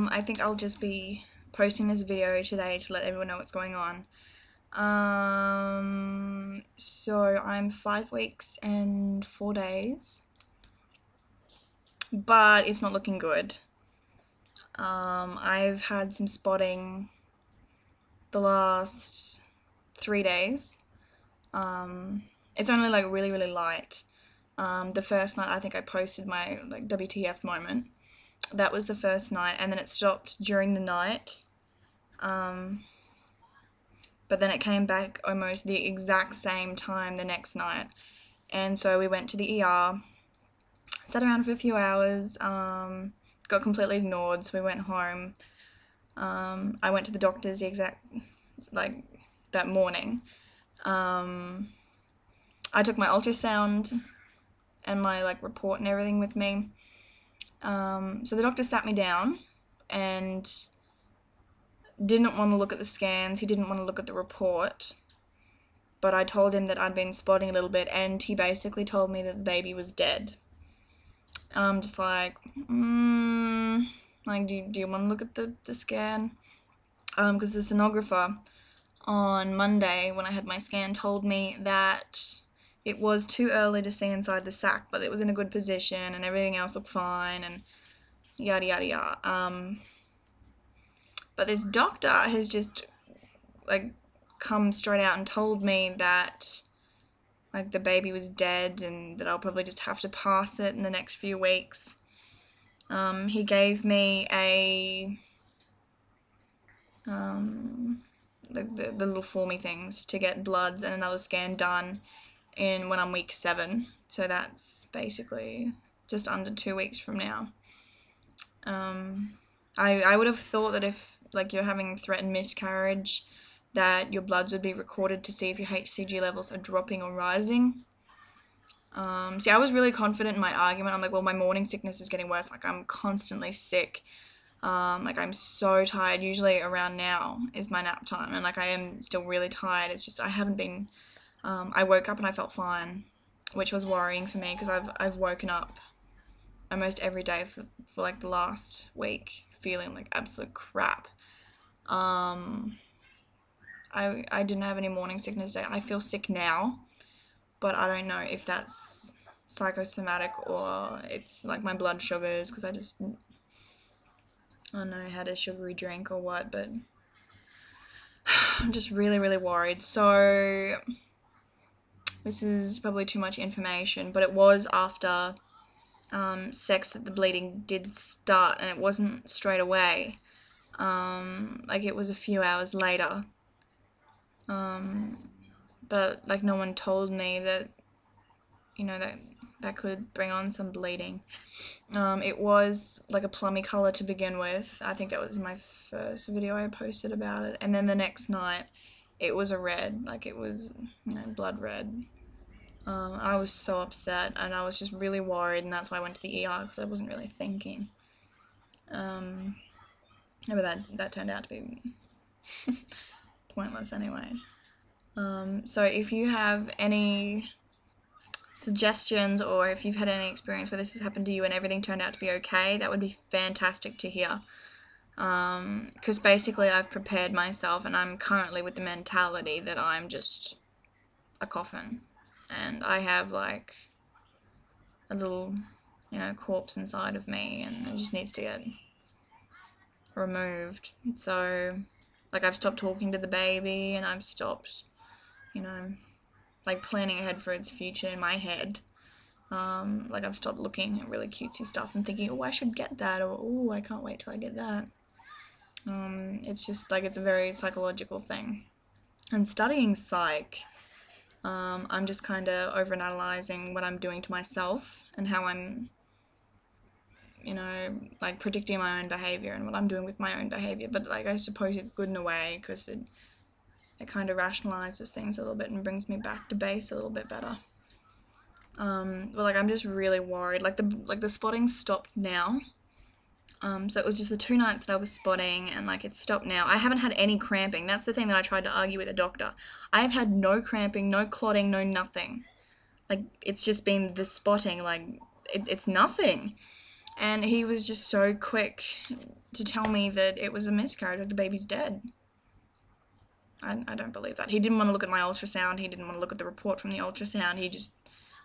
I think I'll just be posting this video today to let everyone know what's going on. So I'm 5 weeks and 4 days, but it's not looking good. I've had some spotting the last 3 days. It's only like really, really light. The first night I think I posted my like WTF moment. That was the first night, and then it stopped during the night. But then it came back almost the exact same time the next night. And so we went to the ER, sat around for a few hours, got completely ignored, so we went home. I went to the doctor's that morning. I took my ultrasound and my report and everything with me. So the doctor sat me down and didn't want to look at the scans, he didn't want to look at the report, but I told him that I'd been spotting a little bit, and he basically told me that the baby was dead. I'm just like, do you want to look at the scan? Because the sonographer on Monday, when I had my scan, told me that it was too early to see inside the sac, but it was in a good position, and everything else looked fine, and yada yada yada. But this doctor has just come straight out and told me that the baby was dead and that I'll probably just have to pass it in the next few weeks. He gave me the little formy things to get bloods and another scan done when I'm week 7. So that's basically just under 2 weeks from now. I would have thought that if you're having threatened miscarriage, that your bloods would be recorded to see if your HCG levels are dropping or rising. See, I was really confident in my argument. I'm like, well, my morning sickness is getting worse. I'm constantly sick. I'm so tired. Usually around now is my nap time, and I am still really tired. It's just I haven't been. I woke up and I felt fine, which was worrying for me because I've woken up almost every day for the last week feeling like absolute crap. I didn't have any morning sickness today. I feel sick now, but I don't know if that's psychosomatic or it's my blood sugars because I don't know, had a sugary drink or what, but I'm just really, really worried. So this is probably too much information, but it was after sex that the bleeding did start, and it wasn't straight away. It was a few hours later. But no one told me that, that could bring on some bleeding. It was a plummy colour to begin with. I think that was my first video I posted about it. And then the next night, it was a red, it was, blood red. I was so upset, and I was just really worried, and that's why I went to the ER, because I wasn't really thinking. But that turned out to be pointless anyway. So if you have any suggestions, or if you've had any experience where this has happened to you and everything turned out to be okay, that would be fantastic to hear. Because basically I've prepared myself, and I'm currently with the mentality that I'm just a coffin, and I have a little, corpse inside of me, and it just needs to get removed. So I've stopped talking to the baby, and I've stopped, planning ahead for its future in my head. I've stopped looking at really cutesy stuff and thinking, oh, I should get that, or oh, I can't wait till I get that. It's just it's a very psychological thing. And studying psych, I'm just kind of overanalyzing what I'm doing to myself and how I'm, predicting my own behavior and what I'm doing with my own behavior. But I suppose it's good in a way, because it kind of rationalizes things a little bit and brings me back to base a little bit better. But I'm just really worried. The spotting stopped now. So it was just the 2 nights that I was spotting, and it's stopped now. I haven't had any cramping. That's the thing that I tried to argue with the doctor. I have had no cramping, no clotting, no nothing. It's just been the spotting. It's nothing. And he was just so quick to tell me that it was a miscarriage, that the baby's dead. I don't believe that. He didn't want to look at my ultrasound. He didn't want to look at the report from the ultrasound. He just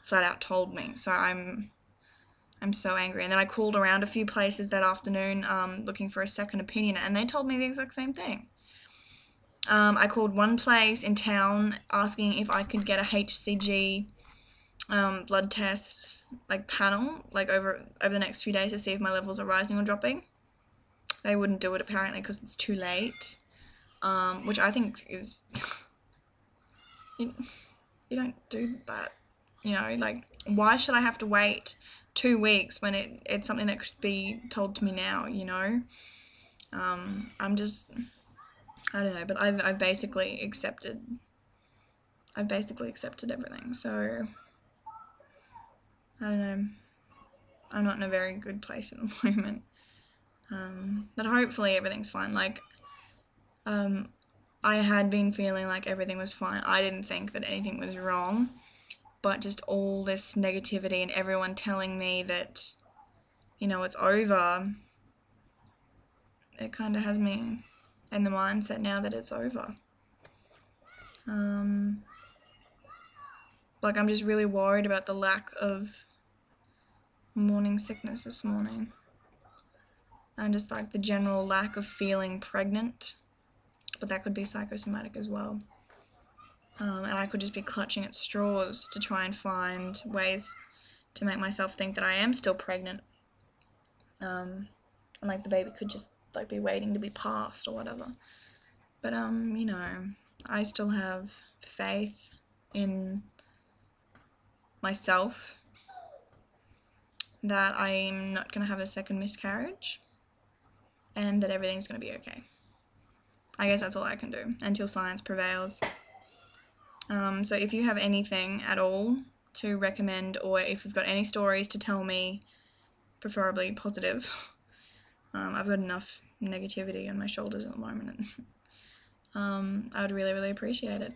flat out told me. So I'm so angry. And then I called around a few places that afternoon looking for a second opinion, and they told me the exact same thing. I called one place in town asking if I could get a HCG blood test panel over the next few days to see if my levels are rising or dropping. They wouldn't do it apparently because it's too late, which I think is you don't do that, why should I have to wait 2 weeks when it's something that could be told to me now, I don't know, but I've basically accepted everything, so I don't know, I'm not in a very good place at the moment, but hopefully everything's fine. I had been feeling like everything was fine. I didn't think that anything was wrong, but just all this negativity and everyone telling me that, it's over, it kind of has me in the mindset now that it's over. I'm just really worried about the lack of morning sickness this morning, and just the general lack of feeling pregnant, but that could be psychosomatic as well. And I could just be clutching at straws to try and find ways to make myself think that I am still pregnant, and the baby could just be waiting to be passed or whatever. But I still have faith in myself that I'm not going to have a second miscarriage and that everything's going to be okay. I guess that's all I can do until science prevails. So if you have anything at all to recommend, or if you've got any stories to tell me, preferably positive, I've got enough negativity on my shoulders at the moment. I would really, really appreciate it.